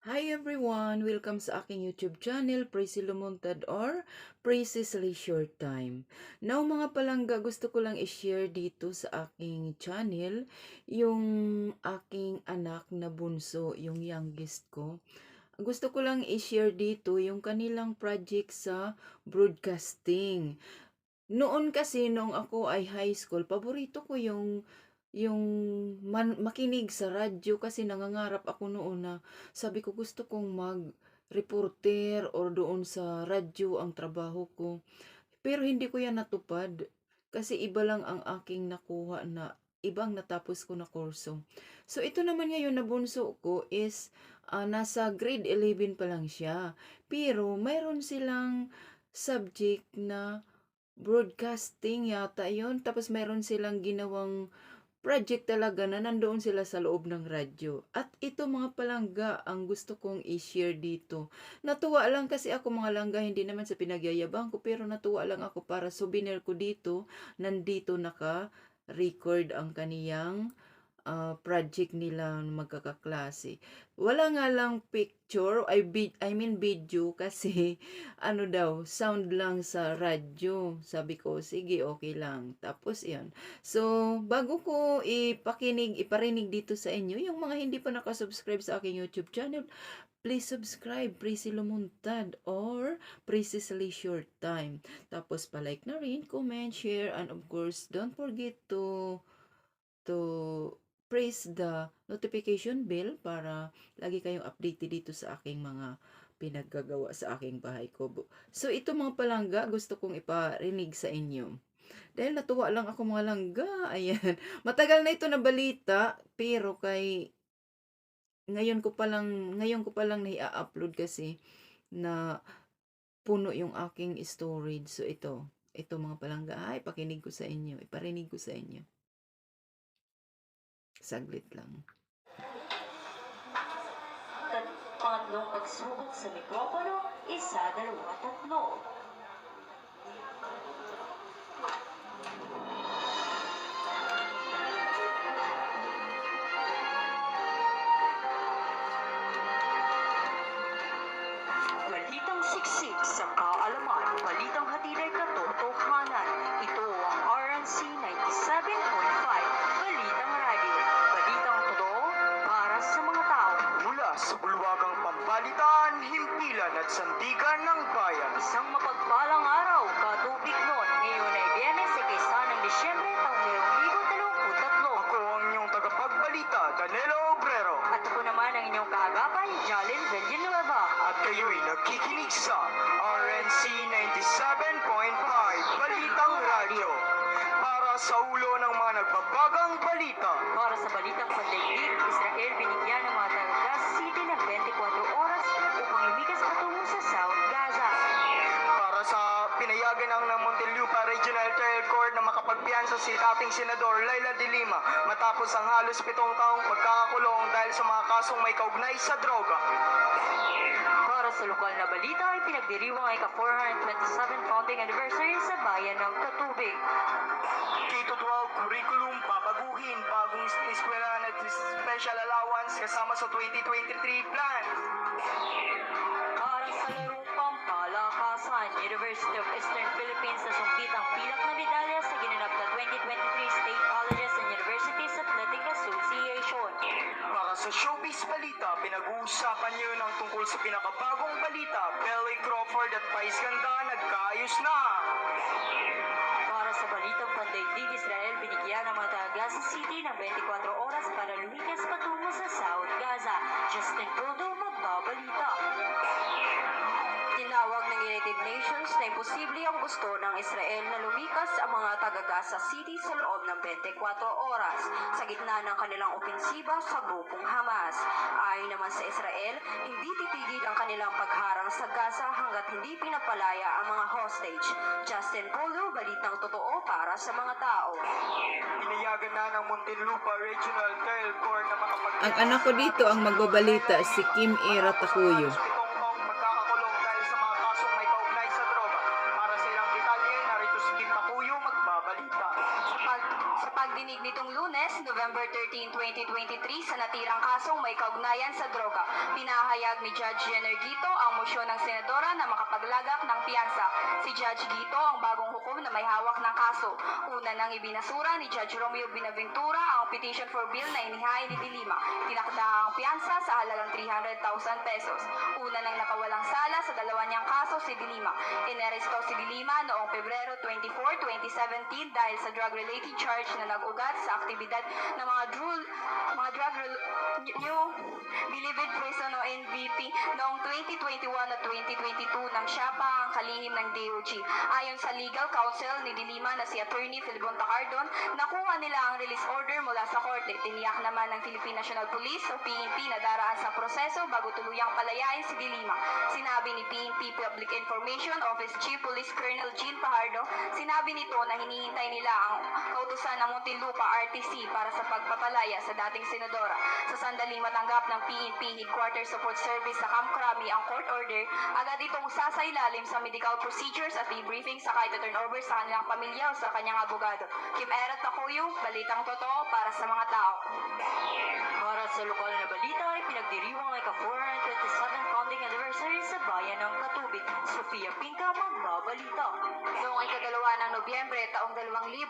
Hi everyone! Welcome sa aking YouTube channel, Praise Lumuntad or Praise's Leisure Time. Now mga palangga, gusto ko lang i-share dito sa aking channel yung aking anak na bunso, yung youngest ko. Gusto ko lang i-share dito yung kanilang project sa broadcasting. Noon kasi nung ako ay high school, paborito ko yung makinig sa radyo kasi nangangarap ako noon na sabi ko gusto kong mag-reporter or doon sa radyo ang trabaho ko. Pero hindi ko yan natupad kasi iba lang ang aking nakuha na ibang natapos ko na kurso. So ito naman ngayon na bunso ko is nasa grade 11 pa lang siya. Pero mayroon silang subject na broadcasting yata yon. Tapos meron silang ginawang project talaga na nandoon sila sa loob ng radyo. At ito mga palangga ang gusto kong i-share dito. Natuwa lang kasi ako mga langga, hindi naman sa pinagyayabang ko, pero natuwa lang ako para souvenir ko dito. Nandito naka-record ang kaniyang project nila magkakaklase. Wala nga lang picture, I mean video kasi ano daw, sound lang sa radyo. Sabi ko, sige, okay lang. Tapos yan. So, bago ko iparinig dito sa inyo, yung mga hindi pa nakasubscribe sa aking YouTube channel, please subscribe, Prissy Lumuntad or Prissy's Leisure Time. Tapos pa-like na rin, comment, share, and of course, don't forget to press the notification bell para lagi kayong updated dito sa aking mga pinaggagawa sa aking bahay ko. So ito mga palangga, gusto kong iparinig sa inyo. Dahil natuwa lang ako mga langga. Ayan. Matagal na ito na balita, pero ngayon ko pa lang na-upload kasi na puno yung aking storage. So ito mga palangga, ay pakinig ko sa inyo, iparinig ko sa inyo. Saglit lang. Pangatlong pagsubok sa mikropono, 1, 2, 3. Balitang siksik sa kaalaman, balitang hatid ay katotohanan. Ito ang RNC 97.5, Balitang Radio. Balitang totoo para sa mga tao. Mula sa bulwagang pambalitaan, himpilan at sandigan ng bayan. Isang mapagpalang araw, katubig noon. Ngayon ay Biyernes, ikaysa ng Disyembre, taong 2023. Ako ang inyong tagapagbalita, Danilo Obrero. At ako naman ang inyong kaagapan, Jalen Villanueva. At kayo'y nakikinig sa RNC 97.5 Balitang Radio. Para sa ulo ng mga nagbabagang balita. Para sa balitang pandaigdig, Israel binigyan ng mga taga-Gaza City ng 24 oras upang lumikas patungo sa South Gaza. Para sa pinayagan ng Muntinlupa Regional Trial Court na makapagpiyansa si dating Senador Laila de Lima matapos ang halos 7 taong pagkakakulong dahil sa mga kasong may kaugnay sa droga. Para sa lokal na balita ay pinagdiriwang ay ka-427 founding anniversary sa bayan ng Katubig. K-12 curriculum babaguhin, bagong eskwelahan at special allowance kasama sa 2023 plan. Para sa larong pampalakasan, University of Eastern Philippines nasungkit ang pilak na medalya sa ginanap na 2023 State Colleges and Universities Athletic Association. Para sa showbiz balita, pinag-uusapan niyo ng tungkol sa pinakabagong balita, Pelly Crawford at Vice Ganda nagkaayos na. Para sa balitang pandaigdig, Israel binigyan ng mga taga-Gaza City ng 24 oras para lumikas patungo sa South Gaza. Justin Trudeau magbabalita. Tinawag ng United Nations na imposible ang gusto ng Israel na lumikas ang mga taga-Gaza City sa loob ng 24 oras sa gitna ng kanilang opensiba sa grupong Hamas. Ayon naman sa Israel, hindi titigil ang kanilang pagharang sa Gaza hanggat hindi pinapalaya ang mga hostage. Justin Trudeau, balitang totoo para sa mga tao. Pinayagan na ng Muntinlupa Regional Trial Court na makapagpiyansa. Ang anak ko dito ang magbabalita, si Kim Era Takuyo. Pagkakakulong dahil sa mga kasong may kaugnay sa droga. Para sa ilang detalye, narito si Kim Takuyo magbabalita. Sa pagdinig nitong Lunes, November 13, 2023, sa natirang kasong may kaugnayan sa droga, Ipinahayag ni Judge Jenner Gito ang motion ng senadora na makapaglagak ng piyansa. Si Judge Gito ang bagong hukom na may hawak ng kaso. Una nang ibinasura ni Judge Romeo Binaventura ang petition for bill na inihain ni Dilima. Tinakda ang piyansa sa halagang 300,000 pesos. Una nang nakawalang sala sa dalawa niyang kaso si Dilima. Ineresto si Dilima noong Pebrero 24, 2017 dahil sa drug-related charge na nag-ugat sa aktibidad ng mga New Bilibid Prison o NBP noong 2021 at 2022 nang siya pa ang kalihim ng DOJ. Ayon sa legal counsel ni Dilima na si Attorney Felibon Tacardon, nakuha nila ang release order mula sa korte. Tiniyak naman ng Philippine National Police o PNP na daraan sa proseso bago tuluyang palayain si Dilima. Sinabi ni PNP Public Information Office Chief Police Colonel Jean Pajardo, sinabi nito na hinihintay nila ang kautusan ng Muntinlupa RTC para sa pagpapalaya sa dating senadora. Sa sandaling matanggap ng PNP Headquarters Support Service sa Camp Crami ang court order, agad itong sasailalim sa medical procedures at debriefing saka ito turnover sa kanilang pamilya o sa kanyang abogado. Kim Erat Takuyo, Balitang Totoo para sa mga tao. Para sa lokal na balita ay pinagdiriwang ang ika-427 founding anniversary sa bayan ng Katubig. Sofia Pinca, magbabalita. Noong ikadalawa ng Nobyembre taong 2023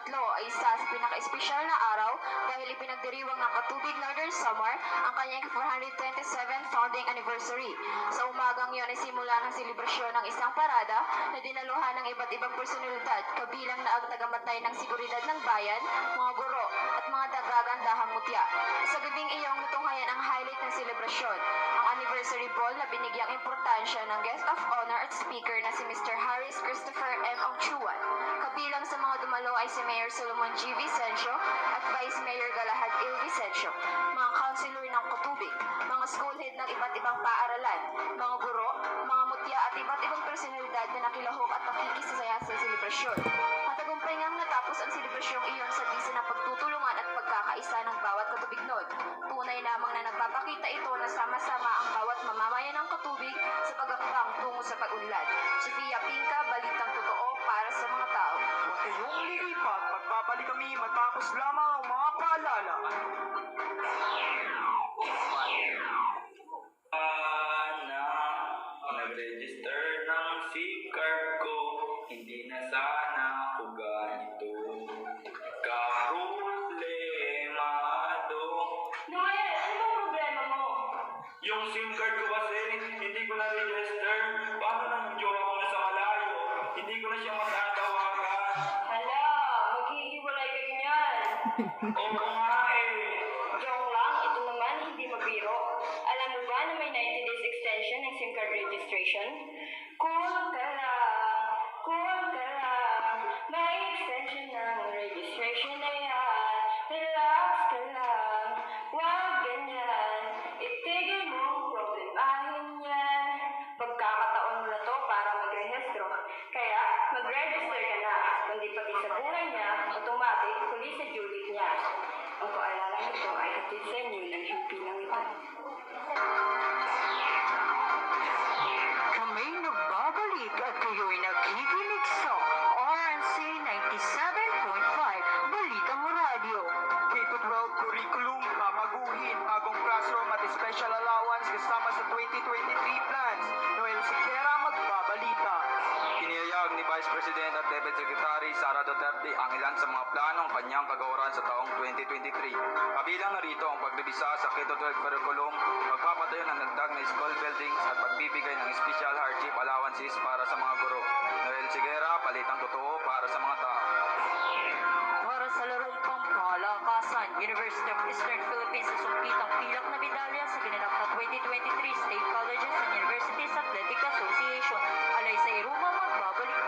ay isa sa pinaka-espesyal na araw dahil ipinagdiriwang ng Katubig Northern Samar ang kanyang 427 founding anniversary. Sa umagang yon ay simula ng selebrasyon ng isang parada na dinaluhan ng iba't ibang personalidad kabilang na ang tagamatay ng seguridad ng bayan, mga guro at mga dagagandahang mutya. Sa gabing iyong natunghayan ang highlight ng selebrasyon, ang anniversary ball na binigyang importansya ng guest of honor at speaker na si Mr. Harris Christopher M. Ongchuan. Kabilang sa mga dumalo ay si Mayor Solomon G. Vicencio at Vice Mayor Galahad Il Vicencio, mga councilor ng Katubig, mga school head ng iba't ibang paaralan, mga guro, mga mutya at iba't ibang personalidad na nakilahok at nakikisasaya sa selebrasyon. Matagumpay ngang natapos ang selebrasyong iyon sa bisa ng pagtutulungan at pagkakaisa ng bawat Katubignon. Tunay lamang na nagpapakita ito na sama-sama ang bawat mamamayan ng Katubig sa pagakbang tungo sa pag-unlad. Sofia Pinca, Balitang Totoo para sa mga tao. Huwag kayong lilipat, magbabalik kami matapos lamang ang mga paalala. Nag-register ng SIM card ko, hindi na sana ako ganito. Kaproblemado. Noel, ano bang problema mo? Yung SIM card ko kasi, hindi ko na-register. Paano nang jowa ko na sa malayo? Hindi ko na siya matatawagan. Hala, maghihiwalay kayo niyan. Oo nga eh. Joke lang, ito naman hindi mabiro. Alam mo ba na may 90 days extension ng SIM card registration? Cool ka lang, may extension ng registration na yan. Relax ka lang, wag ganyan, itigil mo, problemahin yan. Pagkakataon mo na to para magrehistro, kaya mag-register ka na. Kundi pati sa buhay niya, automatic, huli sa Juliet niya. Ang paalala nito ay hatid sa inyo ng himpilang ito. Kami nagbabalik at kayo'y nakikinig sa RNC 97.5 Balitang Radio. K-12 curriculum, papaguhin, bagong classroom at special allowance kasama sa 2023 plans. Noel Siquera, magbabalita. Inihayag ni Vice President at Deputy Secretary Sara Duterte ang ilan sa mga planong kanyang kagawaran sa taong 2023. Kabilang narito ang pagrevisa sa K-12 curriculum, pagpapatayo ng dagdag na school buildings at pagbibigay ng special hardship allowances para sa mga guro. Noel Sigera, Balitang Totoo para sa mga tao. Para sa larong pampalakasan, University of Eastern Philippines sa sungkitang pilak na medalya sa ginanap na 2023 State Colleges and Universities Athletic Association. Alay sa Iruma, magbabalik.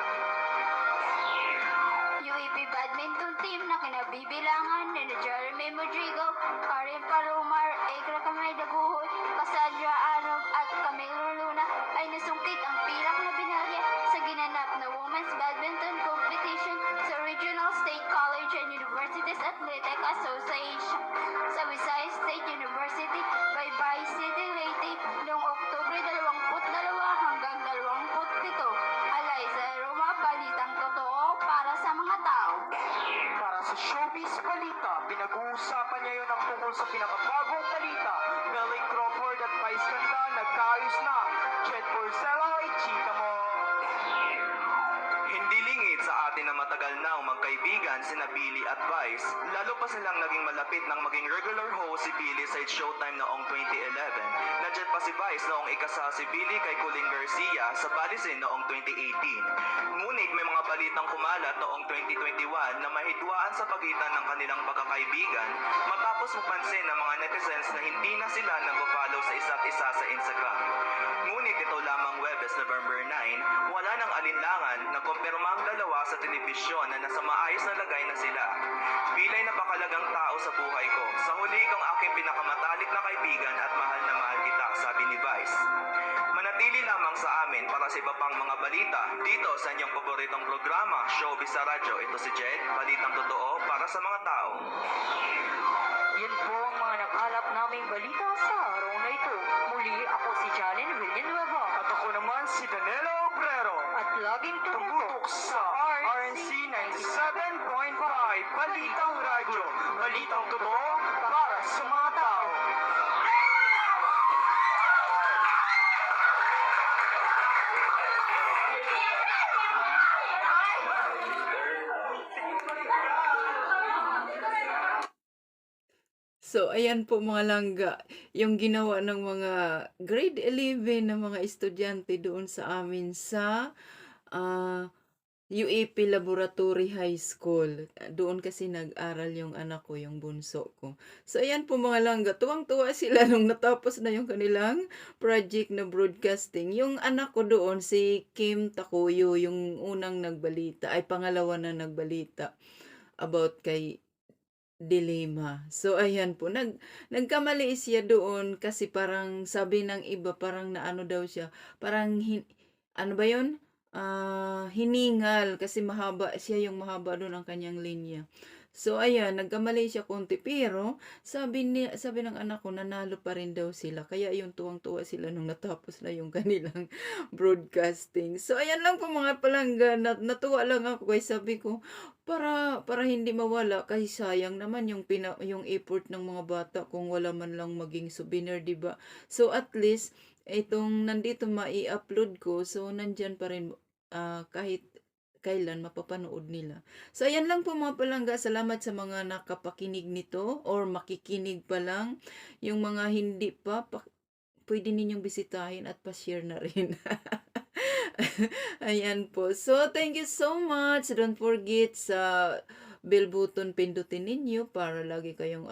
UAP Badminton Team na kinabibilangan ni Jeremy Modrigo, Karen Palomar, Ekra Kamay Daguhoy, Cassandra Anog at Camilo Luna ay nasungkit ang pilak na binalya sa ginanap na Women's Badminton Competition sa Regional State College and Universities Athletic Association sa Visayas State University, Baybay City, Leyte noong Oktubre 22, ayos na. Chet Porcela, ichika mo. Hindi lingid sa atin na matagal na magkaibigan sina Billy at Vice, lalo pa silang naging malapit nang maging regular host si Billy sa It's Showtime noong 2011. Nandiyan pa si Vice noong ikasal si Billy kay Colleen Garcia sa Balisin noong 2018. Ngunit may mga balitang kumalat noong 2021 na mahidwaan sa pagitan ng kanilang pagkakaibigan matapos mapansin ng mga netizens na hindi na sila nag-follow sa isa't isa sa Instagram. Ngunit ito lamang Webes November 9, wala nang alinlangan na kumpirma ang dalawa sa telebisyon na nasa maayos na lagay na sila. Bilay napakalagang tao sa buhay ko. Sa huli kang aking pinakamatalik na kaibigan at mahal na mahal kita, sabi ni Vice. Manatili lamang sa amin para sa iba pang mga balita dito sa inyong paboritong programa, Showbiz sa Radyo. Ito si Jed, balitang totoo para sa mga tao. Yan po ang mga nakalap naming balita sa araw na ito. Muli ako si Jalen Villanueva At ako naman si Danilo Obrero. at laging Tumutok sa RNC 97.5 Balitang Radyo. Balitang totoo para sa mga tao. So, ayan po mga langga, yung ginawa ng mga grade 11 na mga estudyante doon sa amin sa UAP Laboratory High School. Doon kasi nag-aral yung anak ko, yung bunso ko. So, ayan po mga langga, tuwang-tuwa sila nung natapos na yung kanilang project na broadcasting. Yung anak ko doon, si Kim Takuyo, yung unang nagbalita, ay pangalawa na nagbalita about kay Dilema. So, ayan po. Nagkamali siya doon kasi parang sabi ng iba, parang naano daw siya. Parang, ano ba yun? Hiningal kasi mahaba siya, yung mahaba doon ang kanyang linya. So, ayan, nagkamali siya konti. Pero, sabi ng anak ko, nanalo pa rin daw sila. Kaya yung tuwang-tuwa sila nung natapos na yung kanilang broadcasting. So, ayan lang po mga palangga. Natuwa lang ako kaya sabi ko, para hindi mawala kasi sayang naman yung effort ng mga bata kung wala man lang maging souvenir, 'di ba? So at least itong nandito mai-upload ko, so nandyan pa rin kahit kailan mapapanood nila. So ayan lang po mga palangga, salamat sa mga nakapakinig nito or makikinig pa lang. Yung mga hindi pa, pwede ninyong bisitahin at pa-share na rin. Ayan po. So, thank you so much. Don't forget sa bell button pindutin ninyo para lagi kayong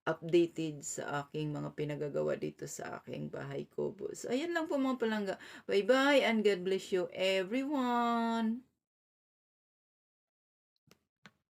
updated sa aking mga pinagagawa dito sa aking bahay kubo. So, ayan lang po mga palangga. Bye-bye and God bless you everyone.